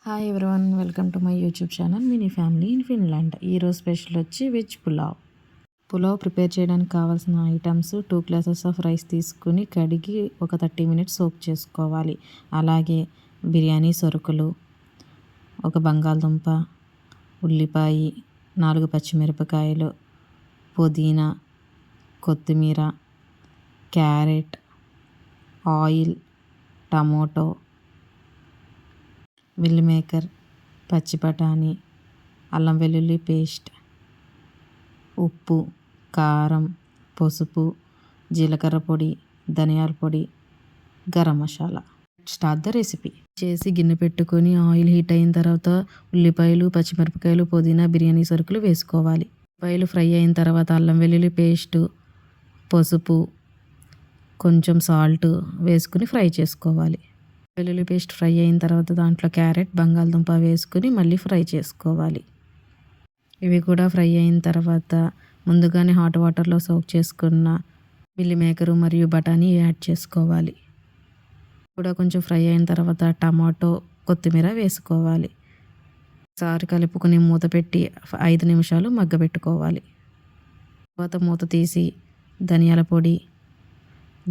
Hi everyone, welcome to my YouTube channel mini family in Finland. ఈరోజు special వచ్చి veg pulao prepare చేయడానికి కావాల్సిన items 2 glasses of rice తీసుకుని కడిగి ఒక 30 మినిట్స్ సోక్ చేసుకోవాలి. అలాగే బిర్యానీ సరుకులు, ఒక బంగాళదుంప, ఉల్లిపాయ, 4 పచ్చిమిరపకాయలు, పుదీనా, కొత్తిమీర, carrot, oil, tomato, meal maker, పచ్చి బఠానీ, అల్లం వెల్లుల్లి పేస్ట్, ఉప్పు, కారం, పసుపు, జీలకర్ర పొడి, ధనియాల పొడి, garam masala. Start the recipe. చేసి గిన్నె పెట్టుకొని ఆయిల్ హీట్ అయిన తర్వాత ఉల్లిపాయలు, పచ్చిమిరపకాయలు, పుదీనా, బిర్యానీ సరుకులు వేసుకోవాలి. ఉల్లిపాయలు ఫ్రై అయిన తర్వాత అల్లం వెల్లుల్లి పేస్టు, పసుపు, కొంచెం సాల్ట్ వేసుకుని ఫ్రై చేసుకోవాలి. వెల్లుల్లి పేస్ట్ ఫ్రై అయిన తర్వాత దాంట్లో క్యారెట్, బంగాళదుంప వేసుకుని మళ్ళీ ఫ్రై చేసుకోవాలి. ఇవి కూడా ఫ్రై అయిన తర్వాత ముందుగానే హాట్ వాటర్లో సోక్ చేసుకున్న మిల్ మేకరు మరియు బఠానీ యాడ్ చేసుకోవాలి. కూడా కొంచెం ఫ్రై అయిన తర్వాత టమాటో, కొత్తిమీర వేసుకోవాలి. ఒకసారి కలుపుకొని మూత పెట్టి 5 నిమిషాలు మగ్గబెట్టుకోవాలి. తర్వాత మూత తీసి ధనియాల పొడి,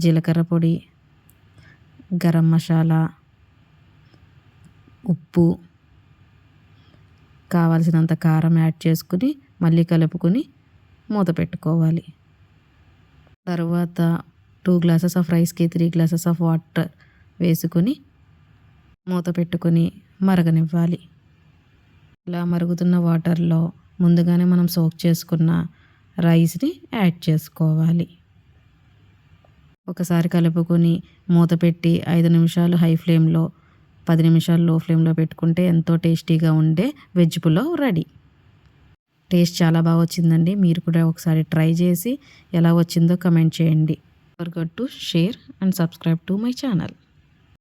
జీలకర్ర పొడి, గరం మసాలా, ఉప్పు, కావాల్సినంత కారం యాడ్ చేసుకుని మళ్ళీ కలుపుకొని మూత పెట్టుకోవాలి. తర్వాత 2 గ్లాసెస్ ఆఫ్ రైస్కి 3 గ్లాసెస్ ఆఫ్ వాటర్ వేసుకొని మూత పెట్టుకొని మరగనివ్వాలి. ఇలా మరుగుతున్న వాటర్లో ముందుగానే మనం సోక్ చేసుకున్న రైస్ని యాడ్ చేసుకోవాలి. ఒకసారి కలుపుకొని మూత పెట్టి 5 నిమిషాలు హై ఫ్లేమ్లో, 10 నిమిషాలు లో ఫ్లేమ్లో పెట్టుకుంటే ఎంతో టేస్టీగా ఉండే వెజ్ పులావ్ రెడీ. టేస్ట్ చాలా బాగా వచ్చిందండి. మీరు కూడా ఒకసారి ట్రై చేసి ఎలా వచ్చిందో కమెంట్ చేయండి. Forget to share and subscribe to my channel.